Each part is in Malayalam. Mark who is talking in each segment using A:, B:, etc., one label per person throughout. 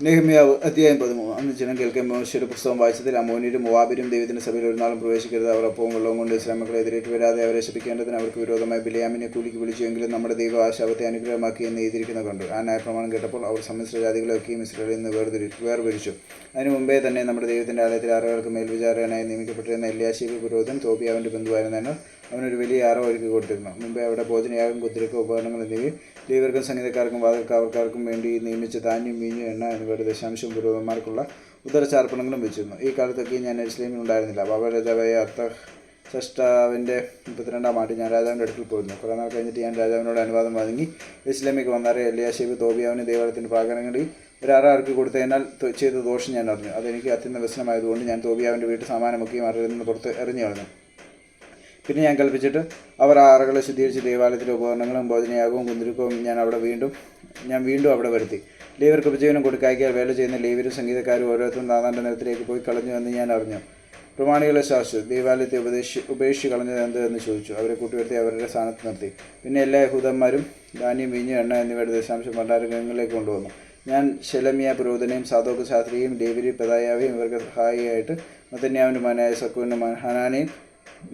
A: നെഹമ്യാവ് അധ്യായം 13. അന്ന് ജനം കേൾക്കെ മോശയുടെ പുസ്തകം വായിച്ചതിൽ അമ്മോന്യരും മോവാബിരും ദൈവത്തിൻ്റെ സഭയിൽ ഒരു നാളും പ്രവേശിക്കരുത്. അവർ അപ്പവും വെള്ളവും കൊണ്ട് ഇസ്രായേൽ മക്കളെ എതിരേറ്റ് വരാതെ അവരെ ശപിക്കേണ്ടതിന് അവർക്ക് വിരോധമായി ബിലെയാമിനെ കൂലിക്ക് വിളിച്ചുവെങ്കിലും നമ്മുടെ ദൈവം ആ ശാപത്തെ അനുഗ്രഹമാക്കി എന്ന് എഴുതിയിരിക്കുന്നത് കണ്ടു. ആ ന്യായപ്രമാണം കേട്ടപ്പോൾ അവർ സമ്മിശ്ര ജാതികളെയൊക്കെയും ഇസ്രായേലിൽ നിന്ന് വേർപിരിച്ചു. അതിനു മുമ്പേ തന്നെ നമ്മുടെ ദൈവത്തിൻ്റെ ആലയത്തിൽ ആറുകൾക്ക് മേൽവിചാരകനായി നിയമിക്കപ്പെട്ടിരുന്ന എല്യാശീബ് പുരോഹിതൻ തോബിയാവിൻ്റെ ബന്ധുവായിരുന്നതിനാൽ അവനൊരു വലിയ ആറ ഒരുക്കി കൊടുത്തിരുന്നു. മുമ്പേ അവിടെ ഭോജനയാകും, കുതിരക്ക് ഉപകരണങ്ങൾ എന്നിവയും ലേവ്യർക്കും സംഗീതക്കാർക്കും വാതിൽക്കാവർക്കാർക്കും വേണ്ടി നിയമിച്ച ധാന്യം, വീഞ്ഞ്, എണ്ണ എന്നിവയുടെ ദശാംശവും പുരോഹിതന്മാർക്കുള്ള ഉദരചാർപ്പണങ്ങളും വെച്ചിരുന്നു. ഈ കാലത്തൊക്കെ ഞാൻ യെരൂശലേമിൽ ഉണ്ടായിരുന്നില്ല. ബാബേൽ രാജാവായ അർത്തഹ്ഷഷ്ടാവിൻ്റെ 32-ാം ആണ്ടിൽ ഞാൻ രാജാവിൻ്റെ അടുക്കൽ പോയിരുന്നു. കുറേ നാൾ കഴിഞ്ഞിട്ട് ഞാൻ രാജാവിനോട് അനുവാദം വാങ്ങി യെരൂശലേമിലേക്ക് വന്നാറേ എല്യാശീബ് തോബിയാവിന് ദേവാലയത്തിൻ്റെ പ്രാകാരങ്ങളിൽ ഒരു അറ ഇറക്കി കൊടുത്തതിനാൽ ചെയ്ത ദോഷം ഞാൻ അറിഞ്ഞു. അതെനിക്ക് അത്യന്തം വ്യസനമായതുകൊണ്ട് ഞാൻ തോബിയാവിൻ്റെ വീട്ടിൽ സാമാനമൊക്കെയും അറയിൽ നിന്ന് പുറത്ത് എറിഞ്ഞു കളഞ്ഞു. പിന്നെ ഞാൻ കൽപ്പിച്ചിട്ട് അവർ ആ അറകളെ ശുദ്ധീകരിച്ച് ദേവാലയത്തിലെ ഉപകരണങ്ങളും ഭോജനയാകവും കുന്തിരുക്കവും ഞാൻ വീണ്ടും അവിടെ വരുത്തി. ലേവ്യർക്ക് ഉപജീവനം കൊടുക്കാക്കിയാൽ വേല ചെയ്യുന്ന ലേവ്യരും സംഗീതക്കാരും ഓരോരുത്തരും താതാൻ്റെ നിലത്തിലേക്ക് പോയി കളഞ്ഞു എന്ന് ഞാൻ അറിഞ്ഞു. പ്രമാണികളെ ശാസിച്ചു. ദേവാലയത്തെ ഉപേക്ഷിച്ച് കളഞ്ഞത് എന്ത് എന്ന് ചോദിച്ചു. അവരെ കൂട്ടിവരുത്തി അവരുടെ സ്ഥാനത്ത് നിർത്തി. പിന്നെ എല്ലാ യഹൂദന്മാരും ധാന്യം, വീഞ്ഞ്, എണ്ണ എന്നിവയുടെ ദശാംശം ഭണ്ഡാരങ്ങളിലേക്ക് കൊണ്ടുവന്നു. ഞാൻ ശെലമ്യ പുരോഹിതനെയും സാദോക്ക് ശാസ്ത്രിയെയും ലേവ്യരെയും പെദായാവെയും ഇവർക്ക് സഹായിയായിട്ട് മത്തന്യാവിൻ്റെ മകനായ സക്കൂവിൻ്റെ ഹനാനെയും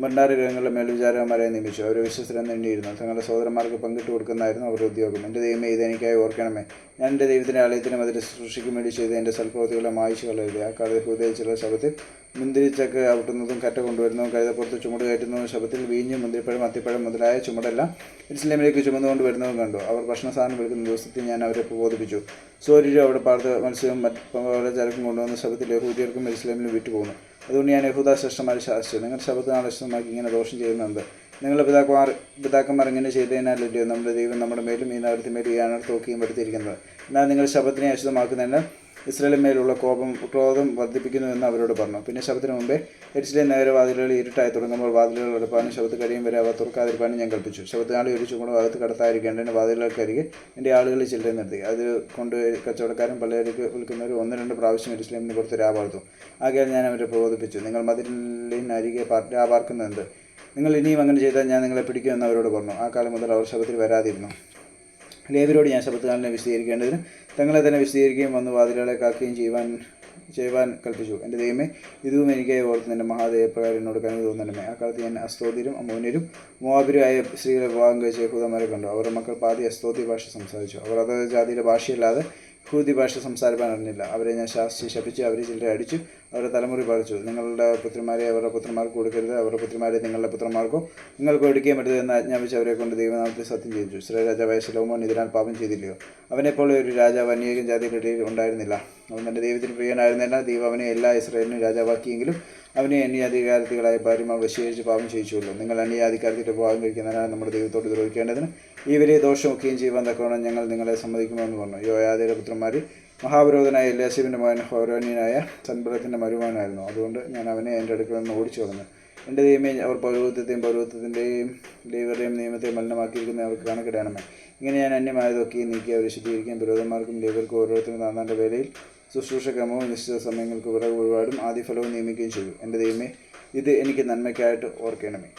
A: ഭണ്ഡാരഗൃഹങ്ങളുടെ മേൽവിചാരകന്മാരെ നിയമിച്ചു. അവർ വിശ്വസ്തരെന്ന് എണ്ണിയിരുന്നു. തങ്ങളുടെ സഹോദരന്മാർക്ക് പങ്കിട്ട് കൊടുക്കുന്നതായിരുന്നു അവരുടെ ഉദ്യോഗം. എൻ്റെ ദൈവമേ, ഇതെനിക്കായി ഓർക്കണമേ. ഞാൻ എൻ്റെ ദൈവത്തിൻ്റെ ആലയത്തിനും അതിൻ്റെ ശുശ്രൂഷയ്ക്കും വേണ്ടി ചെയ്ത് എൻ്റെ സൽപ്രവൃത്തികളെ മായ്ച്ചു കളയരുത്. ആ കാലത്ത് യഹൂദയിൽ ചില ശബത്തിൽ മുന്തിരിച്ചക്ക് ഔട്ടുന്നതും കറ്റ കൊണ്ടുവരുന്നതും കഴുതപ്പുറത്ത് ചുമട് കയറ്റുന്നതും ശബത്തിൽ വീഞ്ഞും മുന്തിരിപ്പഴം അത്തിപ്പഴം മുതലായ ചുമടെല്ലാം യെരൂശലേമിലേക്ക് ചുമന്നുകൊണ്ട് വരുന്നതും കണ്ടു. അവർ ഭക്ഷണസാധനം വിളിക്കുന്ന ദിവസത്തിൽ ഞാൻ അവരെ പ്രബോധിപ്പിച്ചു. സൂര്യരും അവിടെ പാർത്ത മത്സ്യവും മറ്റ് ചരക്കും കൊണ്ടുവന്ന ശബത്തിൽ യഹൂദിയർക്കും യെരൂശലേമിലും വിറ്റുപോകുന്നു. അതുകൊണ്ട് ഞാൻ യഹൂദ ശ്രേഷ്ഠന്മാരെ ശാസിച്ചു. നിങ്ങൾ ശബത്ത് നാൾ ഇഷ്ടമാക്കി ഇങ്ങനെ ദോഷം ചെയ്യുന്നുണ്ട്. നിങ്ങളുടെ പിതാക്കന്മാർ ഇങ്ങനെ ചെയ്തതിനാലല്ലോ നമ്മുടെ ദൈവം നമ്മുടെ മേലും ഈ നഗരത്തിന്മേലും ഈ അനർത്ഥമൊക്കെയും വരുത്തിയിരിക്കുന്നത്. എന്നാൽ നിങ്ങൾ ശബത്തിനെ അശുദ്ധമാക്കുന്നതിന് ഇസ്രായേലിന്മേലുള്ള ക്രോധം വർദ്ധിപ്പിക്കുന്നുവെന്ന് അവരോട് പറഞ്ഞു. പിന്നെ ശബത്തിന് മുമ്പേ യെരൂശലേം നഗരവാതിലുകൾ ഇരുട്ടായി തുടങ്ങുമ്പോൾ വാതിലുകൾ എടുപ്പാനും ശബത്ത് കഴിയും വരെ അവ തുറക്കാതിരിക്കാനും ഞാൻ കൽപ്പിച്ചു. ശബത്ത് നാളിൽ ഒരു ചുമടും അകത്ത് കടത്താതിരിക്കേണ്ടതിന് വാതിലുകൾക്കരികെ എൻ്റെ ആളുകളിൽ ചില്ലറെ നിർത്തി. അത് കൊണ്ട് കച്ചവടക്കാരും പലചരക്ക് വിൽക്കുന്നവരും 1-2 പ്രാവശ്യം യെരൂശലേമിന് പുറത്ത് രാപാർത്തു. ആകയാൽ ഞാൻ അവരെ പ്രബോധിപ്പിച്ചു. നിങ്ങൾ മതിലിനരികെ രാപാർക്കുന്നുണ്ട്. നിങ്ങൾ ഇനിയും അങ്ങനെ ചെയ്താൽ ഞാൻ നിങ്ങളെ പിടിക്കുമെന്ന് അവരോട് പറഞ്ഞു. ആ കാലം മുതൽ അവർ ശബത്തിൽ വരാതിരുന്നു. ലേവ്യരോട് ഞാൻ ശബത്തുകാരനെ വിശദീകരിക്കേണ്ടതിന് തങ്ങളെ തന്നെ വിശദീകരിക്കുകയും വന്ന് വാതിലുകളെ കാക്കുകയും ചെയ്യുവാൻ കൽപ്പിച്ചു. എൻ്റെ ദൈവമേ, ഇതും എനിക്കായി ഓർത്ത് എൻ്റെ മഹാദേവപ്രകാരം എന്നോട് കനിവ് തോന്നണമേ. ആ കാലത്ത് ഞാൻ അസ്തോദ്യരും അമ്മോന്യരും മോവാബിരും ആയ സ്ത്രീകളെ വിവാഹം കഴിച്ച യഹൂദന്മാരെ കണ്ടു. അവരുടെ മക്കൾ പാതി അസ്തോദ്യ ഭാഷ സംസാരിച്ചു. അവർ അതത് ജാതിയുടെ ഭാഷയല്ലാതെ യഹൂദി ഭാഷ സംസാരിക്കാൻ അറിഞ്ഞില്ല. അവരെ ഞാൻ ശാസിച്ച് ശപിച്ച് അവരെ ചിലരെ അടിച്ചു അവരുടെ തലമുറി പറിച്ചു. നിങ്ങളുടെ പുത്രിമാരെ അവരുടെ പുത്രന്മാർക്ക് കൊടുക്കരുത്, അവരുടെ പുത്രിമാരെ നിങ്ങളുടെ പുത്രന്മാർക്കോ നിങ്ങൾക്ക് എടുക്കുകയും പറ്റരുത് എന്ന് ആജ്ഞാപിച്ച് അവരെ കൊണ്ട് ദൈവനാമത്തെ സത്യം ചെയ്യിച്ചു. ഇസ്രായേൽ രാജാവായ ശലോമോൻ ഇതിനാൽ പാപം ചെയ്തില്ലയോ? അവനെപ്പോലെ ഒരു രാജാവ് അനേകം ജാതികളുടെ ഇടയിൽ ഉണ്ടായിരുന്നില്ല. അവൻ തൻ്റെ ദൈവത്തിന് പ്രിയനായിരുന്നതിനാൽ ദൈവം അവനെ എല്ലാ ഇസ്രായേലിനും രാജാവാക്കിയെങ്കിലും അവനെ അന്യാധികാരത്തികളായ ഭാര്യമാർ വശീകരിച്ച് പാപം ചെയ്യിച്ചുള്ളൂ. നിങ്ങൾ അന്യാധികാരത്തിൻ്റെ ഭാഗം കഴിക്കുന്നതിനാൽ നമ്മുടെ ദൈവത്തോട് ദ്രോഹിക്കേണ്ടതിന് ഈ വലിയ ദോഷമൊക്കെയും ചെയ്യുവാൻ തക്കവണ്ണം ഞങ്ങൾ നിങ്ങളെ സമ്മതിക്കുമെന്ന് പറഞ്ഞു. യോയാദയുടെ പുത്രന്മാരിൽ മഹാപുരോഹിതനായ എല്യാശീബിൻ്റെ മകൻ ഹോരോന്യനായ സൻബലത്തിൻ്റെ മരുമകനായിരുന്നു. അതുകൊണ്ട് ഞാൻ അവനെ എൻ്റെ അടുക്കൽ നിന്ന് ഓടിച്ചു കളഞ്ഞു. എൻ്റെ ദൈവമേ, അവർ പൗരോഹിത്യത്തിൻ്റെയും ലേവ്യരുടെയും നിയമത്തെ മലിനമാക്കിയിരിക്കുന്ന അവർക്ക് കണക്കിടണമേ. ഇങ്ങനെ ഞാൻ അന്യമായതൊക്കെ നീക്കി അവരെ ശുദ്ധീകരിക്കുകയും പുരോഹിതന്മാർക്കും ലേവ്യർക്കും ഓരോരുത്തരും താന്താൻ്റെ വേലയിൽ ശുശ്രൂഷ ക്രമവും നിശ്ചിത സമയങ്ങൾക്ക് വിറക് ഒരുപാടും ആദിഫലവും നിയമിക്കുകയും ചെയ്തു. എൻ്റെ ദൈവമേ, ഇത് എനിക്ക് നന്മയ്ക്കായിട്ട് ഓർക്കണമേ.